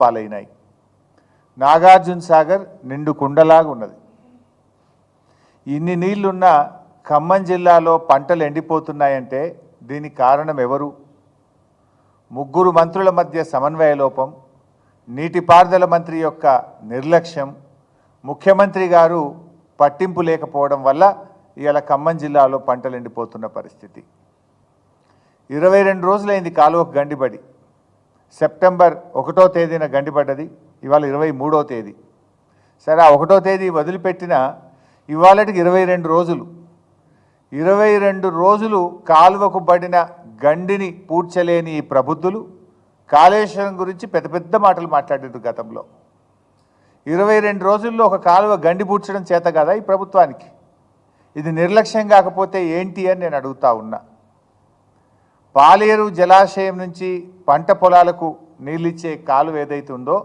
పాలైనాయి. నాగార్జున సాగర్ నిండు కుండలాగా ఉన్నది. ఇన్ని నీళ్లున్న ఖమ్మం జిల్లాలో పంటలు ఎండిపోతున్నాయంటే దీనికి కారణం ఎవరు? ముగ్గురు మంత్రుల మధ్య సమన్వయ లోపం, నీటిపారుదల మంత్రి యొక్క నిర్లక్ష్యం, ముఖ్యమంత్రి గారు పట్టింపు లేకపోవడం వల్ల ఇవాళ ఖమ్మం జిల్లాలో పంటలు ఎండిపోతున్న పరిస్థితి. 22 రోజులైంది కాలువకు గండిబడి. సెప్టెంబర్ 1వ తేదీన గండిపడ్డది, ఇవాళ 23వ తేదీ. సరే, ఆ 1వ తేదీ వదిలిపెట్టిన ఇవాళకి 22 రోజులు. 22 రోజులు కాలువకు పడిన గండిని పూడ్చలేని ఈ ప్రబుద్ధులు కాళేశ్వరం గురించి పెద్ద పెద్ద మాటలు మాట్లాడారు గతంలో. 22 రోజుల్లో ఒక కాలువ గండి పూడ్చడం చేత కదా ఈ ప్రభుత్వానికి? ఇది నిర్లక్ష్యం కాకపోతే ఏంటి అని నేను అడుగుతా ఉన్నా. పాలేరు జలాశయం నుంచి పంట పొలాలకు నీళ్ళిచ్చే కాలువ ఏదైతే ఉందో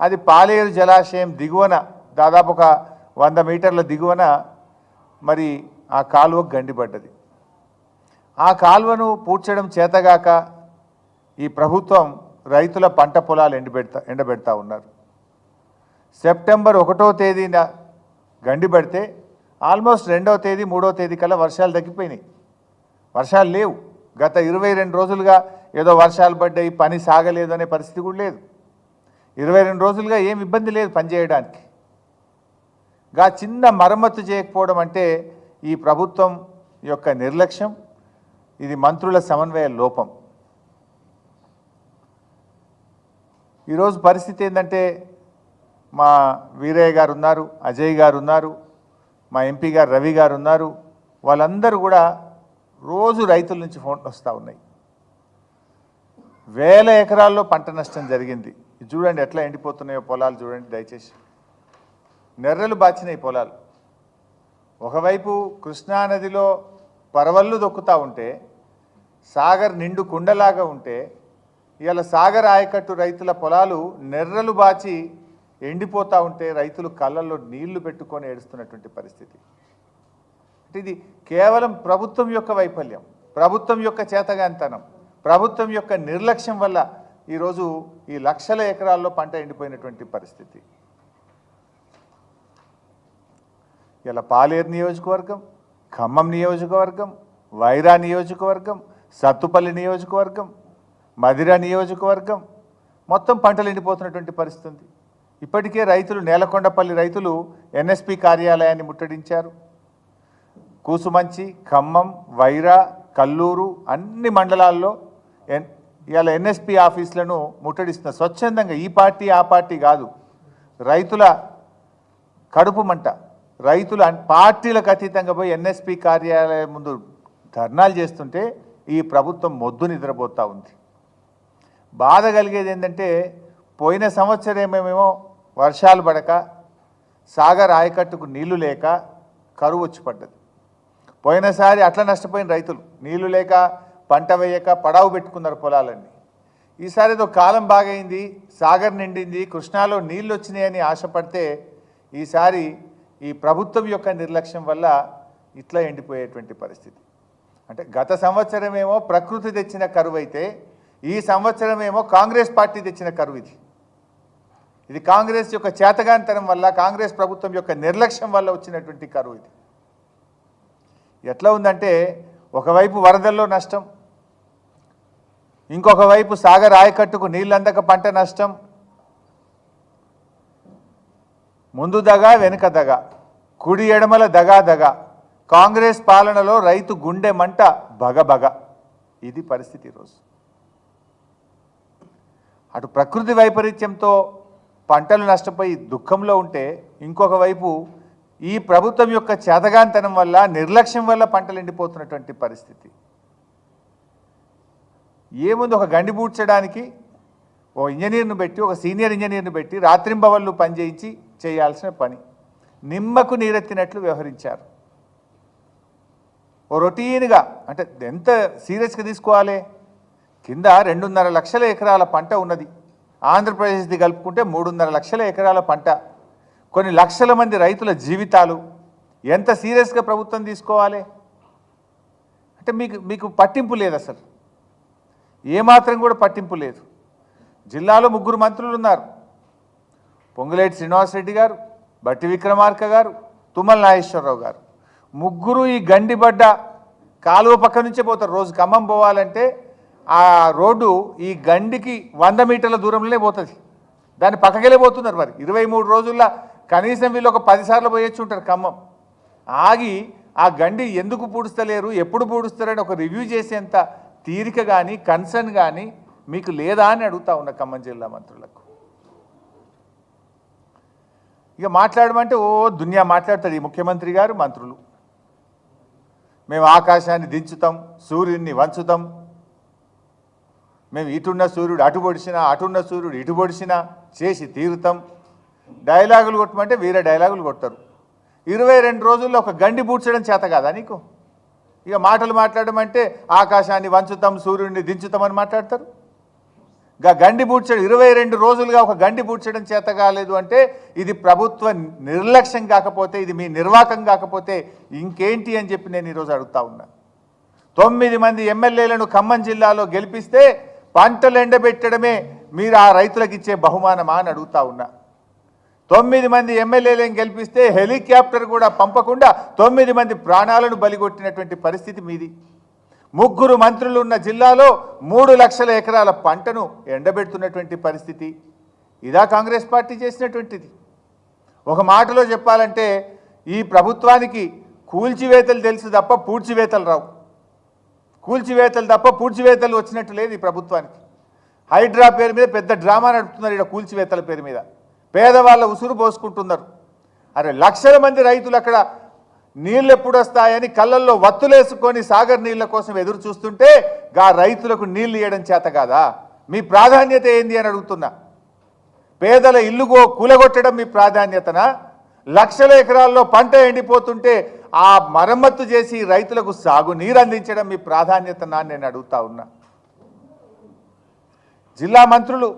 అది పాలేరు జలాశయం దిగువన దాదాపు ఒక 100 మీటర్ల దిగువన మరి ఆ కాలువకు గండిపడ్డది. ఆ కాలువను పూడ్చడం చేతగాక ఈ ప్రభుత్వం రైతుల పంట పొలాలు ఎండబెడతా ఉన్నారు. సెప్టెంబర్ 1వ తేదీన గండిపడితే ఆల్మోస్ట్ 2వ తేదీ 3వ తేదీ కల్లా వర్షాలు తగ్గిపోయినాయి. వర్షాలు లేవు. గత 22 రోజులుగా ఏదో వర్షాలు పడ్డాయి, పని సాగలేదు అనే పరిస్థితి కూడా లేదు. 22 రోజులుగా ఏం ఇబ్బంది లేదు పనిచేయడానికి. చిన్న మరమ్మతు చేయకపోవడం అంటే ఈ ప్రభుత్వం యొక్క నిర్లక్ష్యం, ఇది మంత్రుల సమన్వయ లోపం. ఈరోజు పరిస్థితి ఏంటంటే మా వీరయ్య గారు ఉన్నారు, అజయ్ గారు ఉన్నారు, మా ఎంపీ గారు రవి గారు ఉన్నారు. వాళ్ళందరూ కూడా రోజు రైతుల నుంచి ఫోన్లు వస్తూ ఉన్నాయి. వేల ఎకరాల్లో పంట నష్టం జరిగింది. చూడండి ఎట్లా ఎండిపోతున్నాయో పొలాలు చూడండి దయచేసి. నెర్రలు బాచినాయి పొలాలు. ఒకవైపు కృష్ణానదిలో పరవళ్ళు దొక్కుతూ ఉంటే, సాగర్ నిండు కుండలాగా ఉంటే, ఇవాళ సాగర్ ఆయకట్టు రైతుల పొలాలు నెర్రలు బాచి ఎండిపోతూ ఉంటే రైతులు కళ్ళల్లో నీళ్లు పెట్టుకొని ఏడుస్తున్నటువంటి పరిస్థితి. ఇది కేవలం ప్రభుత్వం యొక్క వైఫల్యం, ప్రభుత్వం యొక్క చేతగానితనం, ప్రభుత్వం యొక్క నిర్లక్ష్యం వల్ల ఈరోజు ఈ లక్షల ఎకరాల్లో పంట ఎండిపోయినటువంటి పరిస్థితి. ఇలా పాలేరు నియోజకవర్గం, ఖమ్మం నియోజకవర్గం, వైరా నియోజకవర్గం, సత్తుపల్లి నియోజకవర్గం, మదిర నియోజకవర్గం మొత్తం పంటలు ఎండిపోతున్నటువంటి పరిస్థితి ఉంది. ఇప్పటికే రైతులు, నేలకొండపల్లి రైతులు ఎన్ఎస్పి కార్యాలయాన్ని ముట్టడించారు. కూసుమంచి, ఖమ్మం, వైరా, కల్లూరు అన్ని మండలాల్లో ఇవాళ ఎన్ఎస్పి ఆఫీసులను ముట్టడిస్తున్నారు స్వచ్ఛందంగా. ఈ పార్టీ ఆ పార్టీ కాదు, రైతుల కడుపు మంట. రైతులు పార్టీలకు అతీతంగా పోయి ఎన్ఎస్పి కార్యాలయం ముందు ధర్నాలు చేస్తుంటే ఈ ప్రభుత్వం మొద్దు నిద్రపోతూ ఉంది. బాధ కలిగేది ఏంటంటే పోయిన సంవత్సరమేమో వర్షాలు పడక, సాగర్ ఆయకట్టుకు నీళ్లు లేక కరువు వచ్చి పడ్డది. పోయినసారి అట్లా నష్టపోయిన రైతులు నీళ్లు లేక పంట వేయక పడావు పెట్టుకున్నారు పొలాలన్నీ. ఈసారి ఏదో కాలం బాగైంది, సాగర్ నిండింది, కృష్ణాలో నీళ్ళు వచ్చినాయని ఆశపడితే ఈసారి ఈ ప్రభుత్వం యొక్క నిర్లక్ష్యం వల్ల ఇట్లా ఎండిపోయేటువంటి పరిస్థితి. అంటే గత సంవత్సరమేమో ప్రకృతి తెచ్చిన కరువు అయితే ఈ సంవత్సరమేమో కాంగ్రెస్ పార్టీ తెచ్చిన కరువు. ఇది కాంగ్రెస్ యొక్క చేతగానితనం వల్ల, కాంగ్రెస్ ప్రభుత్వం యొక్క నిర్లక్ష్యం వల్ల వచ్చినటువంటి కరువు. ఇది ఎట్లా ఉందంటే ఒకవైపు వరదల్లో నష్టం, ఇంకొక వైపు సాగర్ ఆయకట్టుకు నీళ్ళందక పంట నష్టం. ముందు దగా వెనుక దగా, కుడి ఎడమల దగా దగా, కాంగ్రెస్ పాలనలో రైతు గుండె మంట బగబగ. ఇది పరిస్థితి ఈరోజు. అటు ప్రకృతి వైపరీత్యంతో పంటలు నష్టపోయి దుఃఖంలో ఉంటే, ఇంకొక వైపు ఈ ప్రభుత్వం యొక్క చేతగానితనం వల్ల, నిర్లక్ష్యం వల్ల పంటలు ఎండిపోతున్నటువంటి పరిస్థితి. ఏముంది, ఒక గండి పూడ్చడానికి ఓ ఇంజనీర్ను పెట్టి, ఒక సీనియర్ ఇంజనీర్ను పెట్టి రాత్రింబవళ్ళు పనిచేయించి చేయాల్సిన పని. నిమ్మకు నీరెత్తినట్లు వ్యవహరించారు. ఓ రొటీన్గా, అంటే ఎంత సీరియస్గా తీసుకోవాలి? కింద 2.5 లక్షల ఎకరాల పంట ఉన్నది. ఆంధ్రప్రదేశ్ది కలుపుకుంటే 3.5 లక్షల ఎకరాల పంట, కొన్ని లక్షల మంది రైతుల జీవితాలు. ఎంత సీరియస్గా ప్రభుత్వం తీసుకోవాలి? అంటే మీకు పట్టింపు లేదు, అసలు ఏమాత్రం కూడా పట్టింపు లేదు. జిల్లాలో 3 మంత్రులు ఉన్నారు. పొంగులేటి శ్రీనివాసరెడ్డి గారు, బట్టి విక్రమార్క గారు, తుమ్మల నాగేశ్వరరావు గారు. 3 ఈ గండిబడ్డ కాలువ పక్క నుంచే పోతారు. రోజు ఖమ్మం పోవాలంటే ఆ రోడ్డు ఈ గండికి 100 మీటర్ల దూరంలోనే పోతుంది. దాన్ని పక్కకెళ్ళే పోతున్నారు. మరి 23 రోజుల్లో కనీసం వీళ్ళు ఒక 10 సార్లు పోయొచ్చు ఉంటారు ఖమ్మం. ఆగి ఆ గండి ఎందుకు పూడుస్తలేరు, ఎప్పుడు పూడుస్తారని ఒక రివ్యూ చేసేంత తీరిక కానీ కన్సర్న్ కానీ మీకు లేదా అని అడుగుతా ఉన్న ఖమ్మం జిల్లా మంత్రులకు. ఇక మాట్లాడమంటే ఓ దునియా మాట్లాడతాడు ఈ ముఖ్యమంత్రి గారు, మంత్రులు. మేము ఆకాశాన్ని దించుతాం, సూర్యుడిని వంచుతాం, మేము ఇటున్న సూర్యుడు అటు పొడిచినా, అటున్న సూర్యుడు ఇటు పొడిచినా చేసి తీరుతాం. డైలాగులు కొట్టమంటే వీరే డైలాగులు కొడతారు. 22 రోజుల్లో ఒక గండి పూడ్చడం చేత కాదా నీకు? ఇక మాటలు మాట్లాడమంటే ఆకాశాన్ని వంచుతాం, సూర్యుడిని దించుతామని మాట్లాడతారు. గండి పూడ్చడం 22 రోజులుగా ఒక గండి పూడ్చడం చేత కాలేదు అంటే ఇది ప్రభుత్వ నిర్లక్ష్యం కాకపోతే, ఇది మీ నిర్వాకం కాకపోతే ఇంకేంటి అని చెప్పి నేను ఈరోజు అడుగుతా ఉన్నా. 9 మంది ఎమ్మెల్యేలను ఖమ్మం జిల్లాలో గెలిపిస్తే పంటలు ఎండబెట్టడమే మీరు ఆ రైతులకు ఇచ్చే బహుమానమా అని అడుగుతా ఉన్నా. 9 మంది ఎమ్మెల్యేలను గెలిపిస్తే హెలికాప్టర్ కూడా పంపకుండా 9 మంది ప్రాణాలను బలిగొట్టినటువంటి పరిస్థితి మీది. 3 మంత్రులు ఉన్న జిల్లాలో 3 లక్షల ఎకరాల పంటను ఎండబెడుతున్నటువంటి పరిస్థితి. ఇదా కాంగ్రెస్ పార్టీ చేసినటువంటిది? ఒక మాటలో చెప్పాలంటే ఈ ప్రభుత్వానికి కూల్చివేతలు తెలుసు తప్ప పూడ్చివేతలు రావు. కూల్చివేతలు తప్ప పూడ్చివేతలు వచ్చినట్టు లేదు ఈ ప్రభుత్వానికి. హైడ్రా పేరు మీద పెద్ద డ్రామా నడుపుతున్నారు. ఇక్కడ కూల్చివేతల పేరు మీద పేదవాళ్ళ ఉసురు పోసుకుంటున్నారు. అరే లక్షల మంది రైతులు అక్కడ నీళ్ళు ఎప్పుడు వస్తాయని కళ్ళల్లో వత్తులేసుకొని సాగర్ నీళ్ళ కోసం ఎదురు చూస్తుంటే గా రైతులకు నీళ్లు ఇవ్వడం చేత కాదా? మీ ప్రాధాన్యత ఏంది అని అడుగుతున్నా. పేదల ఇల్లు కూలగొట్టడం మీ ప్రాధాన్యతనా? లక్షల ఎకరాల్లో పంట ఎండిపోతుంటే ఆ మరమ్మత్తు చేసి రైతులకు సాగు నీరు అందించడం మీ ప్రాధాన్యతనా నేను అడుగుతా ఉన్నా. జిల్లా మంత్రులు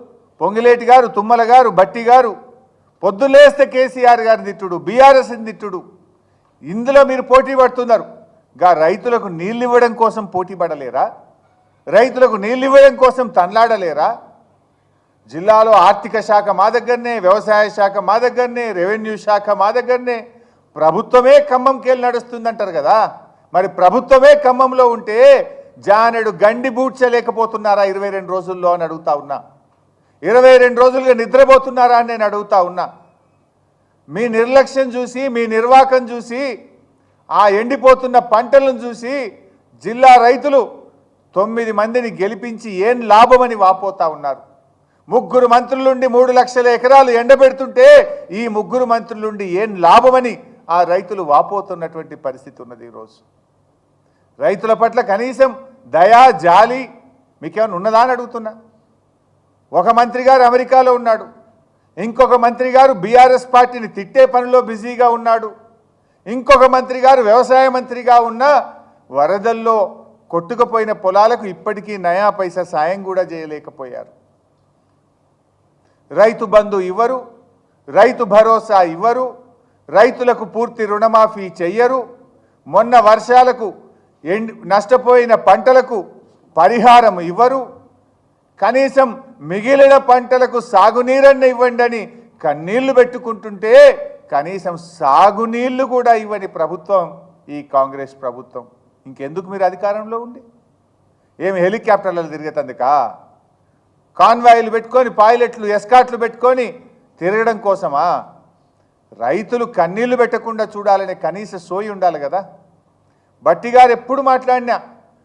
పొంగిలేటి గారు, తుమ్మల గారు, బట్టి గారు పొద్దులేస్తే కేసీఆర్ గారిని తిట్టుడు, బీఆర్ఎస్ని తిట్టుడు. ఇందులో మీరు పోటీ పడుతున్నారు. గా రైతులకు నీళ్ళు ఇవ్వడం కోసం పోటీ పడలేరా? రైతులకు నీళ్ళు ఇవ్వడం కోసం తన్లాడలేరా? జిల్లాలో ఆర్థిక శాఖ మా దగ్గరనే, వ్యవసాయ శాఖ మా దగ్గరనే, రెవెన్యూ శాఖ మా దగ్గరనే. ప్రభుత్వమే ఖమ్మంకెళ్ళి నడుస్తుందంటారు కదా. మరి ప్రభుత్వమే ఖమ్మంలో ఉంటే జానెడు గండి బూడ్చలేకపోతున్నారా 22 రోజుల్లో అని అడుగుతా ఉన్నా. 22 రోజులుగా నిద్రపోతున్నారా అని నేను అడుగుతా ఉన్నా. మీ నిర్లక్ష్యం చూసి, మీ నిర్వాకం చూసి, ఆ ఎండిపోతున్న పంటలను చూసి జిల్లా రైతులు 9 మందిని గెలిపించి ఏం లాభమని వాపోతా ఉన్నారు. 3 మంత్రులుండి 3 లక్షల ఎకరాలు ఎండబెడుతుంటే ఈ 3 మంత్రులుండి ఏం లాభమని ఆ రైతులు వాపోతున్నటువంటి పరిస్థితి ఉన్నది. ఈరోజు రైతుల పట్ల కనీసం దయా జాలి మీకేమైనా ఉన్నదా అని అడుగుతున్నా. ఒక మంత్రి గారు అమెరికాలో ఉన్నాడు, ఇంకొక మంత్రి గారు బీఆర్ఎస్ పార్టీని తిట్టే పనిలో బిజీగా ఉన్నాడు, ఇంకొక మంత్రి గారు వ్యవసాయ మంత్రిగా ఉన్న వరదల్లో కొట్టుకుపోయిన పొలాలకు ఇప్పటికీ నయా పైసా సాయం కూడా చేయలేకపోయారు. రైతు బంధు ఇవ్వరు, రైతు భరోసా ఇవ్వరు, రైతులకు పూర్తి రుణమాఫీ చెయ్యరు, మొన్న వర్షాలకు నష్టపోయిన పంటలకు పరిహారం ఇవ్వరు, కనీసం మిగిలిన పంటలకు సాగునీరన్న ఇవ్వండి అని కన్నీళ్లు పెట్టుకుంటుంటే కనీసం సాగునీళ్లు కూడా ఇవ్వని ప్రభుత్వం ఈ కాంగ్రెస్ ప్రభుత్వం. ఇంకెందుకు మీరు అధికారంలో ఉండి? ఏమి హెలికాప్టర్లలో తిరిగేతందుకా? కాన్వాయిలు పెట్టుకొని, పైలట్లు, ఎస్కాట్లు పెట్టుకొని తిరగడం కోసమా? రైతులు కన్నీళ్లు పెట్టకుండా చూడాలనే కనీస సోయి ఉండాలి కదా. బట్టి గారు ఎప్పుడు మాట్లాడినా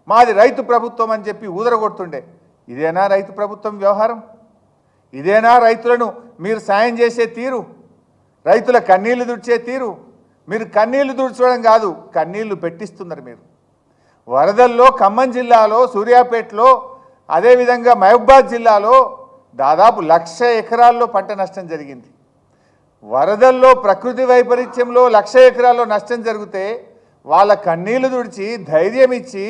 మాది రైతు ప్రభుత్వం అని చెప్పి ఊదరగొడుతుండే. ఇదేనా రైతు ప్రభుత్వం వ్యవహారం? ఇదేనా రైతులను మీరు సాయం చేసే తీరు? రైతుల కన్నీళ్లు తుడిచే తీరు? మీరు కన్నీళ్లు తుడిచడం కాదు, కన్నీళ్లు పెట్టిస్తున్నారు మీరు. వరదల్లో ఖమ్మం జిల్లాలో, సూర్యాపేటలో, అదేవిధంగా మహబూబాద్ జిల్లాలో దాదాపు 1,00,000 ఎకరాల్లో పంట నష్టం జరిగింది. వరదల్లో, ప్రకృతి వైపరీత్యంలో 1,00,000 ఎకరాల్లో నష్టం జరిగితే వాళ్ళ కన్నీళ్లు తుడిచి ధైర్యం ఇచ్చి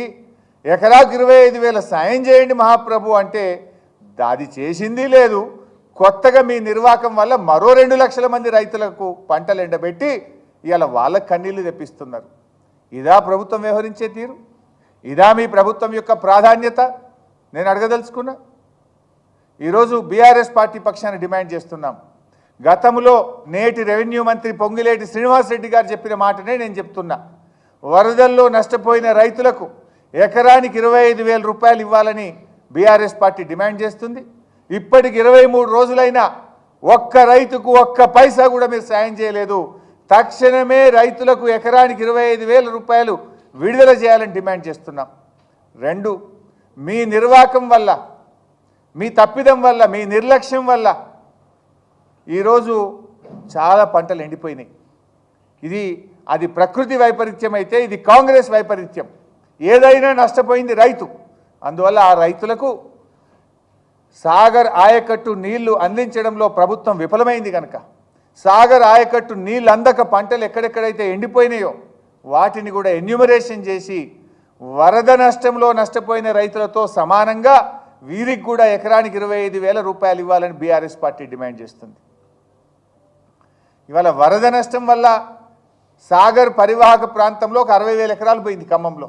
ఎకరాకు 25,000 సాయం చేయండి మహాప్రభు అంటే అది చేసింది లేదు. కొత్తగా మీ నిర్వాకం వల్ల మరో 2 లక్షల మంది రైతులకు పంటలు ఎండబెట్టి ఇవాళ వాళ్ళకు కన్నీళ్లు తెప్పిస్తున్నారు. ఇదా ప్రభుత్వం వ్యవహరించే తీరు? ఇదా మీ ప్రభుత్వం యొక్క ప్రాధాన్యత? నేను అడగదలుచుకున్నా. ఈరోజు బీఆర్ఎస్ పార్టీ పక్షాన డిమాండ్ చేస్తున్నాం. గతంలో నేటి రెవెన్యూ మంత్రి పొంగిలేటి శ్రీనివాసరెడ్డి గారు చెప్పిన మాటనే నేను చెప్తున్నా. వరదల్లో నష్టపోయిన రైతులకు ఎకరానికి 25,000 రూపాయలు ఇవ్వాలని బీఆర్ఎస్ పార్టీ డిమాండ్ చేస్తుంది. ఇప్పటికి 23 రోజులైనా ఒక్క రైతుకు ఒక్క పైసా కూడా మీరు సాయం చేయలేదు. తక్షణమే రైతులకు ఎకరానికి 25,000 రూపాయలు విడుదల చేయాలని డిమాండ్ చేస్తున్నాం. 2, మీ నిర్వాకం వల్ల, మీ తప్పిదం వల్ల, మీ నిర్లక్ష్యం వల్ల ఈరోజు చాలా పంటలు ఎండిపోయినాయి. అది ప్రకృతి వైపరీత్యం అయితే ఇది కాంగ్రెస్ వైపరీత్యం. ఏదైనా నష్టపోయింది రైతు. అందువల్ల ఆ రైతులకు సాగర్ ఆయకట్టు నీళ్లు అందించడంలో ప్రభుత్వం విఫలమైంది కనుక సాగర్ ఆయకట్టు నీళ్ళు అందక పంటలు ఎక్కడెక్కడైతే ఎండిపోయినాయో వాటిని కూడా ఎన్యూమరేషన్ చేసి వరద నష్టంలో నష్టపోయిన రైతులతో సమానంగా వీరికి కూడా ఎకరానికి 25,000 రూపాయలు ఇవ్వాలని బీఆర్ఎస్ పార్టీ డిమాండ్ చేస్తుంది. ఇవాళ వరద నష్టం వల్ల సాగర్ పరివాహక ప్రాంతంలో ఒక 60,000 ఎకరాలు పోయింది ఖమ్మంలో.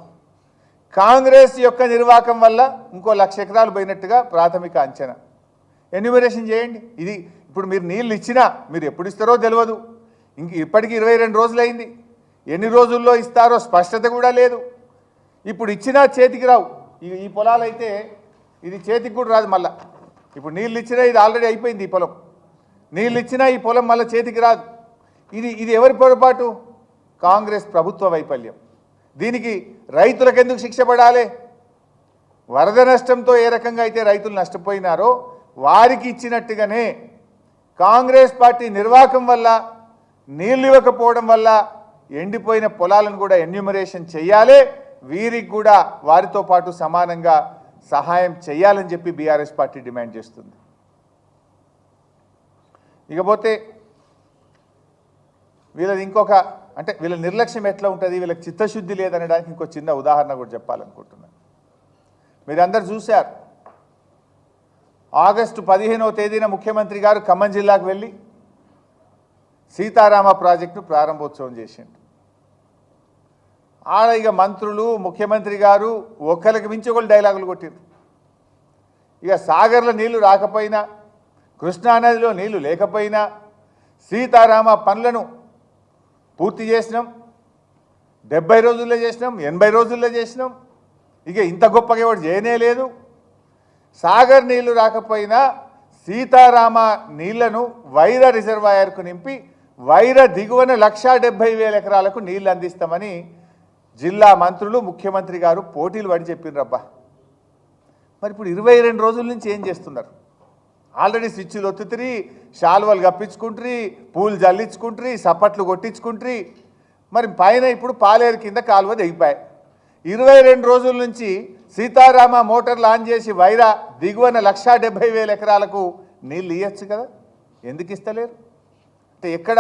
కాంగ్రెస్ యొక్క నిర్వాకం వల్ల ఇంకో 1,00,000 ఎకరాలు పోయినట్టుగా ప్రాథమిక అంచనా. ఎన్యూమరేషన్ చేయండి. ఇది ఇప్పుడు మీరు నీళ్ళు ఇచ్చినా మీరు ఎప్పుడు ఇస్తారో తెలియదు. ఇప్పటికీ 22 రోజులైంది. ఎన్ని రోజుల్లో ఇస్తారో స్పష్టత కూడా లేదు. ఇప్పుడు ఇచ్చినా చేతికి రావు. ఈ పొలాలైతే ఇది చేతికి కూడా రాదు. మళ్ళా ఇప్పుడు నీళ్ళు ఇచ్చినా ఇది ఆల్రెడీ అయిపోయింది. ఈ పొలం నీళ్ళు ఇచ్చినా ఈ పొలం మళ్ళీ చేతికి రాదు. ఇది ఎవరి పొరపాటు? కాంగ్రెస్ ప్రభుత్వ వైఫల్యం. దీనికి రైతులకు ఎందుకు శిక్ష పడాలి? వరద నష్టంతో ఏ రకంగా అయితే రైతులు నష్టపోయినారో వారికి ఇచ్చినట్టుగానే కాంగ్రెస్ పార్టీ నిర్వాకం వల్ల, నీళ్ళు ఇవ్వకపోవడం వల్ల ఎండిపోయిన పొలాలను కూడా ఎన్యూమరేషన్ చేయాలి. వీరికి కూడా వారితో పాటు సమానంగా సహాయం చేయాలని చెప్పి బీఆర్ఎస్ పార్టీ డిమాండ్ చేస్తుంది. ఇకపోతే వీళ్ళది ఇంకొక అంటే వీళ్ళ నిర్లక్ష్యం ఎట్లా ఉంటుంది, వీళ్ళకి చిత్తశుద్ధి లేదనడానికి ఇంకో చిన్న ఉదాహరణ కూడా చెప్పాలనుకుంటున్నాను. మీరందరూ చూశారు, ఆగస్టు 15వ తేదీన ముఖ్యమంత్రి గారు ఖమ్మం జిల్లాకు వెళ్ళి సీతారామ ప్రాజెక్టు ప్రారంభోత్సవం చేసిండు. ఆడ ఇక మంత్రులు, ముఖ్యమంత్రి గారు ఒకరికి మించి ఒకళ్ళు డైలాగులు కొట్టిరు. ఇక సాగర్లో నీళ్లు రాకపోయినా, కృష్ణానదిలో నీళ్లు లేకపోయినా సీతారామ పనులను పూర్తి చేసినాం. 70 రోజుల్లో చేసినాం, 80 రోజుల్లో చేసినాం. ఇక ఇంత గొప్పగా ఎవరు చేయనే లేదు. సాగర్ నీళ్లు రాకపోయినా సీతారామ నీళ్లను వైరా రిజర్వాయర్కు నింపి వైరా దిగువన 1,70,000 ఎకరాలకు నీళ్లు అందిస్తామని జిల్లా మంత్రులు, ముఖ్యమంత్రి గారు పోటీలు పడి చెప్పిండ్రబ్బా. మరి ఇప్పుడు 22 రోజుల నుంచి ఏం చేస్తున్నారు? ఆల్రెడీ స్విచ్లు ఒత్తుతురి, శాల్వలు కప్పించుకుంటారు, పూలు జల్లించుకుంటారు, సప్పట్లు కొట్టించుకుంటారు. మరి పైన ఇప్పుడు పాలేరు కింద కాలువ దిగిపోయాయి. 22 రోజుల నుంచి సీతారామ మోటార్లు ఆన్ చేసి వైరా దిగువన 1,70,000 ఎకరాలకు నీళ్ళు ఇవ్వచ్చు కదా, ఎందుకు ఇస్తలేరు? అంటే ఎక్కడ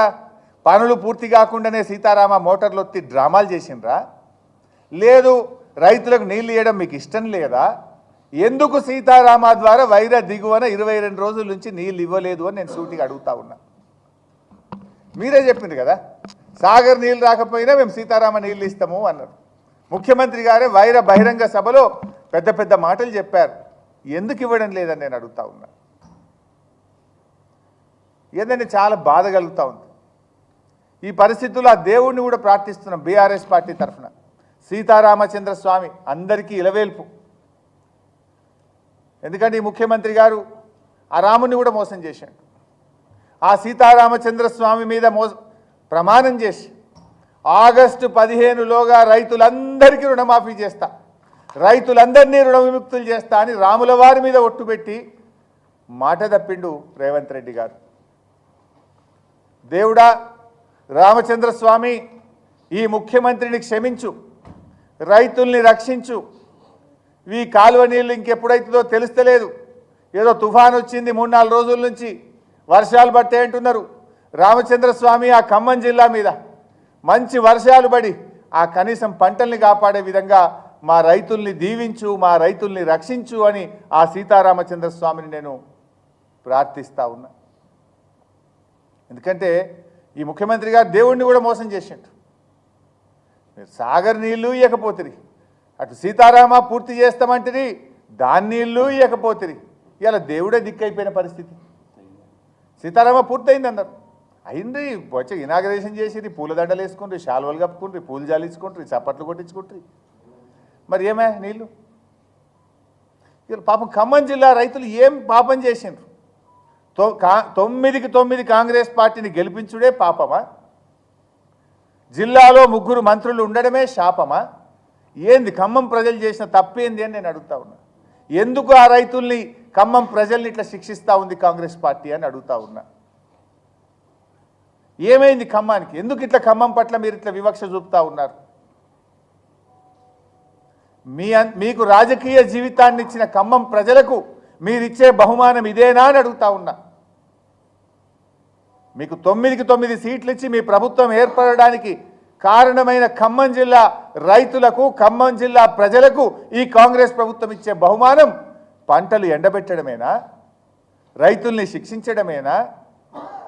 పనులు పూర్తి కాకుండానే సీతారామ మోటార్లు ఒత్తి డ్రామాలు చేసిండ్రా? లేదు రైతులకు నీళ్ళు ఇవ్వడం మీకు ఇష్టం లేదా? ఎందుకు సీతారామ ద్వారా వైరా దిగువన 22 రోజుల నుంచి నీళ్ళు ఇవ్వలేదు అని నేను సూటిగా అడుగుతా ఉన్నా. మీరే చెప్పింది కదా, సాగర్ నీళ్ళు రాకపోయినా మేము సీతారామ నీళ్ళు ఇస్తాము అన్నారు. ముఖ్యమంత్రి గారే వైరా బహిరంగ సభలో పెద్ద పెద్ద మాటలు చెప్పారు. ఎందుకు ఇవ్వడం లేదని నేను అడుగుతా ఉన్నా. ఏదంటే చాలా బాధ కలుగుతూ ఉంది. ఈ పరిస్థితుల్లో ఆ దేవుడిని కూడా ప్రార్థిస్తున్నాం బీఆర్ఎస్ పార్టీ తరఫున. సీతారామచంద్ర స్వామి అందరికీ ఇలవేల్పు. ఎందుకంటే ఈ ముఖ్యమంత్రి గారు ఆ రాముని కూడా మోసం చేశాడు. ఆ సీతారామచంద్ర స్వామి మీద ప్రమాణం చేసి ఆగస్టు 15లోగా రైతులందరికీ రుణమాఫీ చేస్తా, రైతులందరినీ రుణ విముక్తులు చేస్తా అని రాముల వారి మీద ఒట్టుపెట్టి మాట తప్పిండు రేవంత్ రెడ్డి గారు. దేవుడా రామచంద్ర స్వామి, ఈ ముఖ్యమంత్రిని క్షమించు, రైతుల్ని రక్షించు. ఈ కాలువ నీళ్ళు ఇంకెప్పుడైతుందో తెలుస్తలేదు. ఏదో తుఫాన్ వచ్చింది 3-4 రోజుల నుంచి, వర్షాలు పట్టే అంటున్నారు. రామచంద్ర స్వామి ఆ ఖమ్మం జిల్లా మీద మంచి వర్షాలు పడి ఆ కనీసం పంటల్ని కాపాడే విధంగా మా రైతుల్ని దీవించు, మా రైతుల్ని రక్షించు అని ఆ సీతారామచంద్ర స్వామిని నేను ప్రార్థిస్తా ఉన్నా. ఎందుకంటే ఈ ముఖ్యమంత్రి గారు దేవుణ్ణి కూడా మోసం చేసిండు. మీరు సాగర్ నీళ్ళు ఇవ్వకపోతుంది, అటు సీతారామ పూర్తి చేస్తామంటిరి, దాని నీళ్ళు ఇవ్వకపోతుంది. ఇలా దేవుడే దిక్కైపోయిన పరిస్థితి. సీతారామ పూర్తయింది అన్నారు, అయింది. వచ్చి ఇనాగరేషన్ చేసి పూలదండలు వేసుకుంటారు, శాల్వలు కప్పుకుంటారు, పూలు జాలించుకుంటారు, చప్పట్లు కొట్టించుకుంటారు. మరి ఏమే నీళ్ళు? ఇలా పాపం ఖమ్మం జిల్లా రైతులు ఏం పాపం చేసిండ్రు? 9కి 9 కాంగ్రెస్ పార్టీని గెలిపించుడే పాపమా? జిల్లాలో 3 మంత్రులు ఉండడమే శాపమా? ఏంది ఖమ్మం ప్రజలు చేసిన తప్పేంది అని నేను అడుగుతా ఉన్నా. ఎందుకు ఆ రైతుల్ని ఖమ్మం ప్రజల్ని ఇట్లా శిక్షిస్తూ ఉంది కాంగ్రెస్ పార్టీ అని అడుగుతా ఉన్నా. ఏమైంది ఖమ్మానికి? ఎందుకు ఇట్లా ఖమ్మం పట్ల మీరు ఇట్లా వివక్ష చూపుతా ఉన్నారు? మీకు రాజకీయ జీవితాన్ని ఇచ్చిన ఖమ్మం ప్రజలకు మీరిచ్చే బహుమానం ఇదేనా అని అడుగుతా ఉన్నా. మీకు 9కి 9 సీట్లు ఇచ్చి మీ ప్రభుత్వం ఏర్పడడానికి కారణమైన ఖమ్మం జిల్లా రైతులకు, ఖమ్మం జిల్లా ప్రజలకు ఈ కాంగ్రెస్ ప్రభుత్వం ఇచ్చే బహుమానం పంటలు ఎండబెట్టడమేనా? రైతుల్ని శిక్షించడమేనా?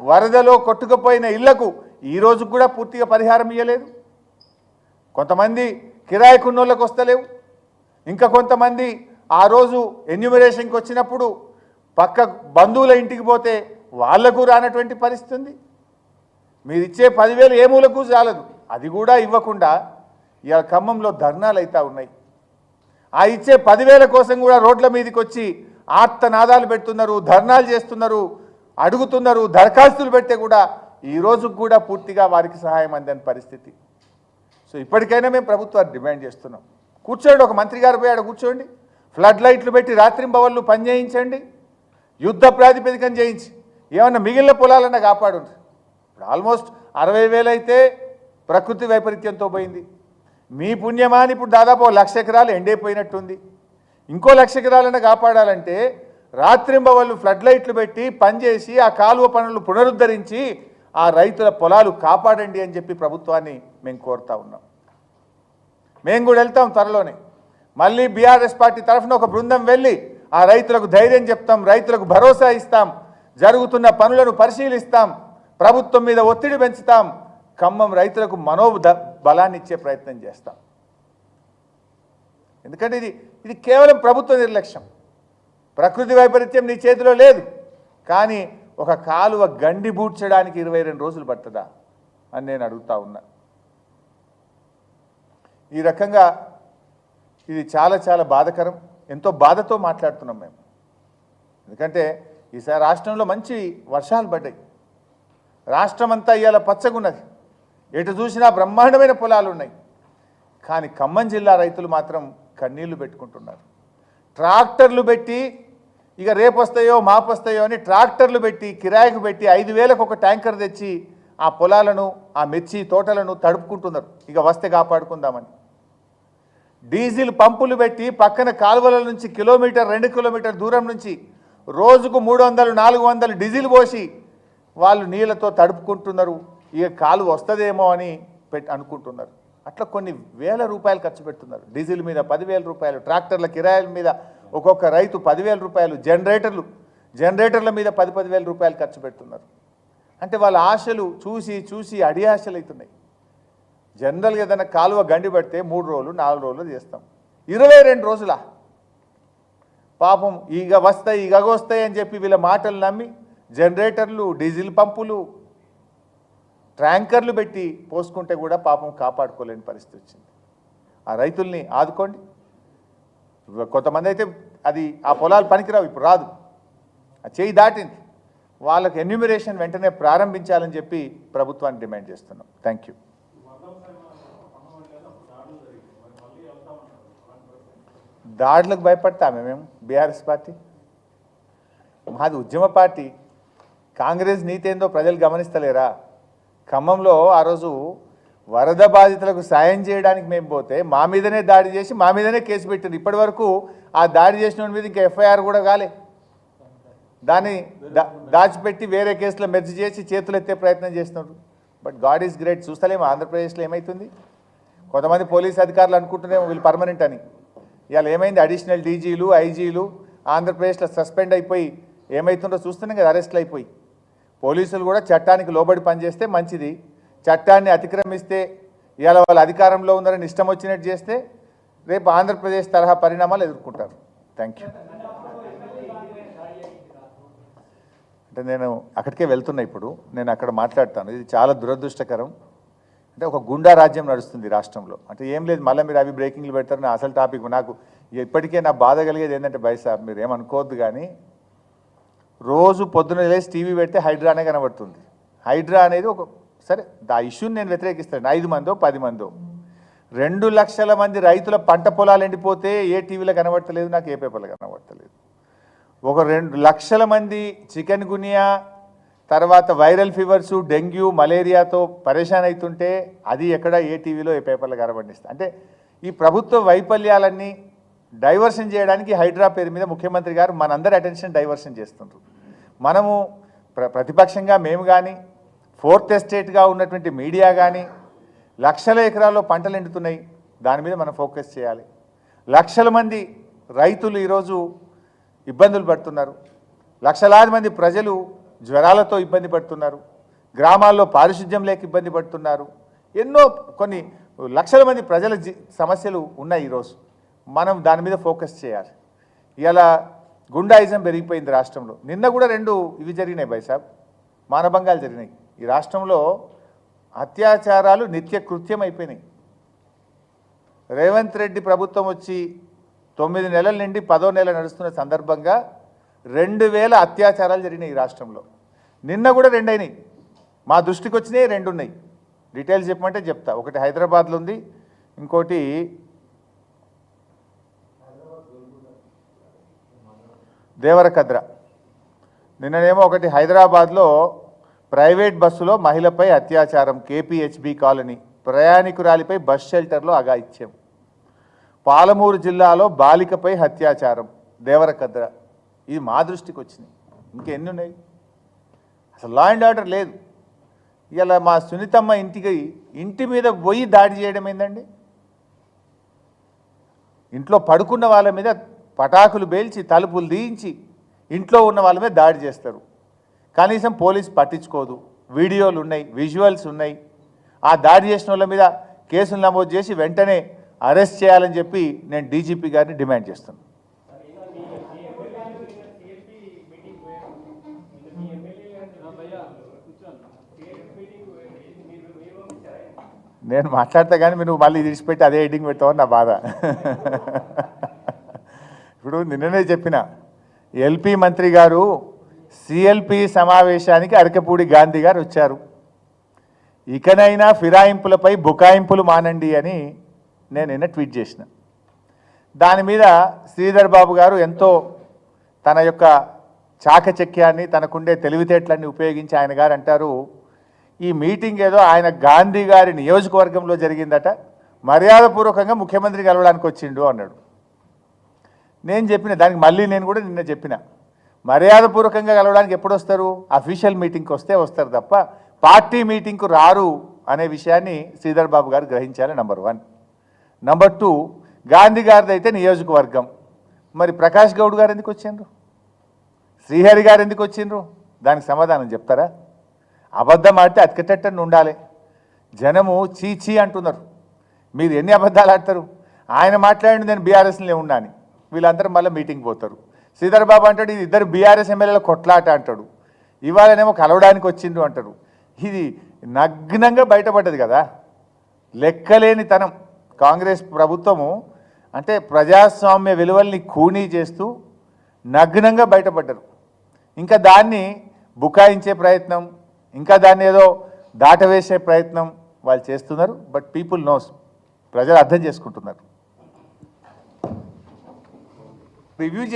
వరదలో కొట్టుకుపోయిన ఇళ్లకు ఈరోజు కూడా పూర్తిగా పరిహారం ఇవ్వలేదు. కొంతమంది కిరాయికున్నోళ్ళకు వస్తలేవు, ఇంకా కొంతమంది ఆ రోజు ఎన్యూమరేషన్కి వచ్చినప్పుడు పక్క బంధువుల ఇంటికి పోతే వాళ్లకు రానటువంటి పరిస్థితి ఉంది. మీరు ఇచ్చే 10,000 ఏ మూలకు చాలదు, అది కూడా ఇవ్వకుండా ఇవాళ ఖమ్మంలో ధర్నాలు అవుతా ఉన్నాయి. ఆ ఇచ్చే 10,000 కోసం కూడా రోడ్ల మీదకి వచ్చి ఆర్తనాదాలు పెడుతున్నారు, ధర్నాలు చేస్తున్నారు, అడుగుతున్నారు, దరఖాస్తులు పెడితే కూడా ఈ రోజుకు కూడా పూర్తిగా వారికి సహాయం అందని పరిస్థితి. సో ఇప్పటికైనా మేము ప్రభుత్వాన్ని డిమాండ్ చేస్తున్నాం, కూర్చోండి, ఒక మంత్రి గారు పోయి ఆడ కూర్చోండి, ఫ్లడ్ లైట్లు పెట్టి రాత్రింబవళ్ళు పని చేయించండి, యుద్ధ ప్రాతిపదికన చేయించి ఏమన్నా మిగిలిన పొలాలన్నా కాపాడు. ఇప్పుడు ఆల్మోస్ట్ 60,000 అయితే ప్రకృతి వైపరీత్యంతో పోయింది. మీ పుణ్యమాని ఇప్పుడు దాదాపు 1,00,000 ఎకరాలు ఎండైపోయినట్టుంది. ఇంకో 1,00,000 ఎకరాలన్నా కాపాడాలంటే రాత్రింబవళ్ళు ఫ్లడ్ లైట్లు పెట్టి పనిచేసి ఆ కాలువ పనులు పునరుద్ధరించి ఆ రైతుల పొలాలు కాపాడండి అని చెప్పి ప్రభుత్వాన్ని మేము కోరుతా ఉన్నాం. మేము కూడా వెళ్తాం త్వరలోనే. మళ్ళీ బీఆర్ఎస్ పార్టీ తరఫున ఒక బృందం వెళ్ళి ఆ రైతులకు ధైర్యం చెప్తాం, రైతులకు భరోసా ఇస్తాం, జరుగుతున్న పనులను పరిశీలిస్తాం, ప్రభుత్వం మీద ఒత్తిడి పెంచుతాం, ఖమ్మం రైతులకు బలాన్ని ఇచ్చే ప్రయత్నం చేస్తాం. ఎందుకంటే ఇది కేవలం ప్రభుత్వ నిర్లక్ష్యం. ప్రకృతి వైపరీత్యం నీ చేతిలో లేదు, కానీ ఒక కాలువ గండి బూడ్చడానికి 22 రోజులు పడుతుందా అని నేను అడుగుతా ఉన్నా. ఈ రకంగా ఇది చాలా చాలా బాధకరం. ఎంతో బాధతో మాట్లాడుతున్నాం మేము. ఎందుకంటే ఈసారి రాష్ట్రంలో మంచి వర్షాలు పడ్డాయి, రాష్ట్రం అంతా ఇవాళ పచ్చగున్నది, ఎటు చూసినా బ్రహ్మాండమైన పొలాలు ఉన్నాయి. కానీ ఖమ్మం జిల్లా రైతులు మాత్రం కన్నీళ్లు పెట్టుకుంటున్నారు. ట్రాక్టర్లు పెట్టి ఇక రేపు వస్తాయో మాపు వస్తాయో అని ట్రాక్టర్లు పెట్టి కిరాయికి పెట్టి 5,000కు ఒక ట్యాంకర్ తెచ్చి ఆ పొలాలను, ఆ మిర్చి తోటలను తడుపుకుంటున్నారు, ఇక వస్తే కాపాడుకుందామని. డీజిల్ పంపులు పెట్టి పక్కన కాలువల నుంచి కిలోమీటర్ 2 కిలోమీటర్ దూరం నుంచి రోజుకు 300-400 డీజిల్ పోసి వాళ్ళు నీళ్ళతో తడుపుకుంటున్నారు. ఇక కాలువ వస్తుందేమో అని అనుకుంటున్నారు. అట్లా కొన్ని వేల రూపాయలు ఖర్చు పెడుతున్నారు. డీజిల్ మీద 10,000 రూపాయలు, ట్రాక్టర్ల కిరాయిల మీద ఒక్కొక్క రైతు 10,000 రూపాయలు, జనరేటర్ల మీద 10,000 రూపాయలు ఖర్చు పెడుతున్నారు. అంటే వాళ్ళ ఆశలు చూసి చూసి అడియాశలు అవుతున్నాయి. జనరల్గా ఏదైనా కాలువ గండి పడితే 3 రోజులు 4 రోజులు చేస్తాం, 22 రోజుల పాపం ఇక వస్తాయి అని చెప్పి వీళ్ళ మాటలు నమ్మి జనరేటర్లు, డీజిల్ పంపులు, ట్యాంకర్లు పెట్టి పోసుకుంటే కూడా పాపం కాపాడుకోలేని పరిస్థితి వచ్చింది. ఆ రైతుల్ని ఆదుకోండి. కొంతమంది అయితే అది ఆ పొలాలు పనికిరావు, ఇప్పుడు రాదు, ఆ చేయి దాటింది, వాళ్ళకు ఎన్యూమరేషన్ వెంటనే ప్రారంభించాలని చెప్పి ప్రభుత్వాన్ని డిమాండ్ చేస్తున్నాం. Thank you. దాడులకు భయపడతామే మేము బీఆర్ఎస్ పార్టీ? మాది ఉద్యమ పార్టీ. కాంగ్రెస్ నీతి ఏందో ప్రజలు గమనిస్తలేరా? ఖమ్మంలో ఆ రోజు వరద బాధితులకు సాయం చేయడానికి మేము పోతే మా మీదనే దాడి చేసి మా మీదనే కేసు పెట్టారు. ఇప్పటి వరకు ఆ దాడి చేసిన మీద ఇంకా ఎఫ్ఐఆర్ కూడా కాలే. దాన్ని దాచిపెట్టి వేరే కేసులో మెర్జ్ చేసి చేతులు ఎత్తే ప్రయత్నం చేస్తున్నారు. But God is great. చూస్తలేము ఆంధ్రప్రదేశ్లో ఏమవుతుంది. కొంతమంది పోలీస్ అధికారులు అనుకుంటున్నాము వీళ్ళు పర్మనెంట్ అని. ఇవాళ ఏమైంది, అడిషనల్ డీజీలు, ఐజీలు ఆంధ్రప్రదేశ్లో సస్పెండ్ అయిపోయి ఏమవుతుందో చూస్తున్నాం కదా, అరెస్ట్లు అయిపోయి. పోలీసులు కూడా చట్టానికి లోబడి పనిచేస్తే మంచిది. చట్టాన్ని అతిక్రమిస్తే ఇవాళ వాళ్ళు అధికారంలో ఉన్నారని ఇష్టం వచ్చినట్టు చేస్తే రేపు ఆంధ్రప్రదేశ్ తరహా పరిణామాలు ఎదుర్కొంటారు. Thank you. అంటే నేను అక్కడికే వెళ్తున్నా ఇప్పుడు, నేను అక్కడ మాట్లాడతాను. ఇది చాలా దురదృష్టకరం. అంటే ఒక గుండా రాజ్యం నడుస్తుంది రాష్ట్రంలో. అంటే ఏం లేదు, మళ్ళీ మీరు అవి బ్రేకింగ్లు పెడతారు. నా అసలు టాపిక్ నాకు ఇప్పటికే నా బాధ కలిగేది ఏంటంటే సాబ్ మీరు ఏమనుకోవద్దు కానీ, రోజు పొద్దున లేచి టీవీ పెడితే హైడ్రానే కనబడుతుంది. హైడ్రా అనేది ఒక సరే, ఆ ఇష్యూని నేను వ్యతిరేకిస్తాను. 5 మందో 10 మందో 2 లక్షల మంది రైతుల పంట పొలాలు ఎండిపోతే ఏ టీవీలో కనబడతలేదు, నాకు ఏ పేపర్లో కనబడతలేదు. ఒక 2 లక్షల మంది చికెన్ గునియా తర్వాత వైరల్ ఫీవర్స్, డెంగ్యూ, మలేరియాతో పరేషాన్ అవుతుంటే అది ఎక్కడ ఏ టీవీలో ఏ పేపర్లో కనబడిస్తా. అంటే ఈ ప్రభుత్వ వైఫల్యాలన్నీ డైవర్షన్ చేయడానికి హైడ్రా పేరు మీద ముఖ్యమంత్రి గారు మనందరి అటెన్షన్ డైవర్షన్ చేస్తుంటారు. మనము ప్రతిపక్షంగా మేము కానీ, ఫోర్త్ ఎస్టేట్గా ఉన్నటువంటి మీడియా కానీ, లక్షల ఎకరాల్లో పంటలు ఎండుతున్నాయి, దాని మీద మనం ఫోకస్ చేయాలి. లక్షల మంది రైతులు ఈరోజు ఇబ్బందులు పడుతున్నారు. లక్షలాది మంది ప్రజలు జ్వరాలతో ఇబ్బంది పడుతున్నారు. గ్రామాల్లో పారిశుద్ధ్యం లేక ఇబ్బంది పడుతున్నారు. ఎన్నో కొన్ని లక్షల మంది ప్రజల సమస్యలు ఉన్నాయి. ఈరోజు మనం దాని మీద ఫోకస్ చేయాలి. ఇలా గుండాయిజం పెరిగిపోయింది రాష్ట్రంలో. నిన్న కూడా 2 ఇవి జరిగినాయి బైసాబ్, మానభంగాలు జరిగినాయి. ఈ రాష్ట్రంలో అత్యాచారాలు నిత్య కృత్యం అయిపోయినాయి. రేవంత్ రెడ్డి ప్రభుత్వం వచ్చి 9 నెలల నుండి 10వ నెల నడుస్తున్న సందర్భంగా 2000 అత్యాచారాలు జరిగినాయి ఈ రాష్ట్రంలో. నిన్న కూడా 2 అయినాయి. మా దృష్టికి వచ్చినాయి 2 ఉన్నాయి. డీటెయిల్స్ చెప్పమంటే చెప్తా. ఒకటి హైదరాబాద్లో ఉంది, ఇంకోటి దేవరకద్ర. నిన్ననేమో ఒకటి హైదరాబాద్లో ప్రైవేట్ బస్సులో మహిళపై అత్యాచారం, కేపీహెచ్బి కాలనీ, ప్రయాణికురాలిపై బస్ షెల్టర్లో అఘాయిత్యం. పాలమూరు జిల్లాలో బాలికపై అత్యాచారం, దేవరకద్ర. ఇది మా దృష్టికి వచ్చినాయి. ఇంకెన్ని ఉన్నాయి? అసలు లా అండ్ ఆర్డర్ లేదు. ఇలా మా సునీతమ్మ ఇంటి మీద పోయి దాడి చేయడం ఏందండి? ఇంట్లో పడుకున్న వాళ్ళ మీద పటాకులు పేల్చి తలుపులు తీయించి ఇంట్లో ఉన్న వాళ్ళ మీద దాడి చేస్తారు. కనీసం పోలీస్ పట్టించుకోదు. వీడియోలు ఉన్నాయి, విజువల్స్ ఉన్నాయి. ఆ దాడి చేసిన వాళ్ళ మీద కేసులు నమోదు చేసి వెంటనే అరెస్ట్ చేయాలని చెప్పి నేను డీజీపీ గారిని డిమాండ్ చేస్తున్నాను. నేను మాట్లాడతా కానీ మీరు మళ్ళీ విడిచిపెట్టి అదే ఎడిటింగ్ పెడతామని నా బాధ. ఇప్పుడు నిన్ననే చెప్పిన, ఎల్పీ మంత్రి గారు సిఎల్పి సమావేశానికి అరకపూడి గాంధీ గారు వచ్చారు. ఇకనైనా ఫిరాయింపులపై బుకాయింపులు మానండి అని నేను నిన్న ట్వీట్ చేసిన. దాని మీద శ్రీధర్ బాబు గారు ఎంతో తన యొక్క చాకచక్యాన్ని, తనకుండే తెలివితేటలన్నీ ఉపయోగించి ఆయన గారు అంటారు, ఈ మీటింగ్ ఏదో ఆయన గాంధీ గారి నియోజకవర్గంలో జరిగిందట, మర్యాదపూర్వకంగా ముఖ్యమంత్రి కలవడానికి వచ్చిండు అన్నాడు. నేను చెప్పిన దానికి మళ్ళీ నేను కూడా నిన్న చెప్పిన, మర్యాదపూర్వకంగా కలవడానికి ఎప్పుడు వస్తారు? అఫీషియల్ మీటింగ్కి వస్తే వస్తారు తప్ప పార్టీ మీటింగ్కు రారు అనే విషయాన్ని శ్రీధర్ బాబు గారు గ్రహించాలి. నంబర్ 1. నంబర్ 2, గాంధీ గారిది అయితే నియోజకవర్గం, మరి ప్రకాష్ గౌడ్ గారు ఎందుకు వచ్చిండ్రు? శ్రీహరి గారు ఎందుకు వచ్చిండ్రు? దానికి సమాధానం చెప్తారా? అబద్ధం ఆడితే అతికట్టని ఉండాలి. జనము చీ అంటున్నారు. మీరు ఎన్ని అబద్ధాలు ఆడతారు? ఆయన మాట్లాడి నేను బీఆర్ఎస్లో ఉన్నా అని, వీళ్ళందరూ మళ్ళీ మీటింగ్ పోతారు. శ్రీధర్ బాబు అంటాడు ఇది ఇద్దరు బీఆర్ఎస్ ఎమ్మెల్యేల కొట్లాట అంటాడు. ఇవాళనేమో కలవడానికి వచ్చిండు అంటారు. ఇది నగ్నంగా బయటపడ్డది కదా. లెక్కలేనితనం. కాంగ్రెస్ ప్రభుత్వము అంటే ప్రజాస్వామ్య విలువల్ని ఖూనీ చేస్తూ నగ్నంగా బయటపడ్డారు. ఇంకా దాన్ని బుకాయించే ప్రయత్నం, ఇంకా దాన్ని ఏదో దాటవేసే ప్రయత్నం వాళ్ళు చేస్తున్నారు. బట్ పీపుల్ నోస్, ప్రజలు అర్థం చేసుకుంటున్నారు. రివ్యూ చేసి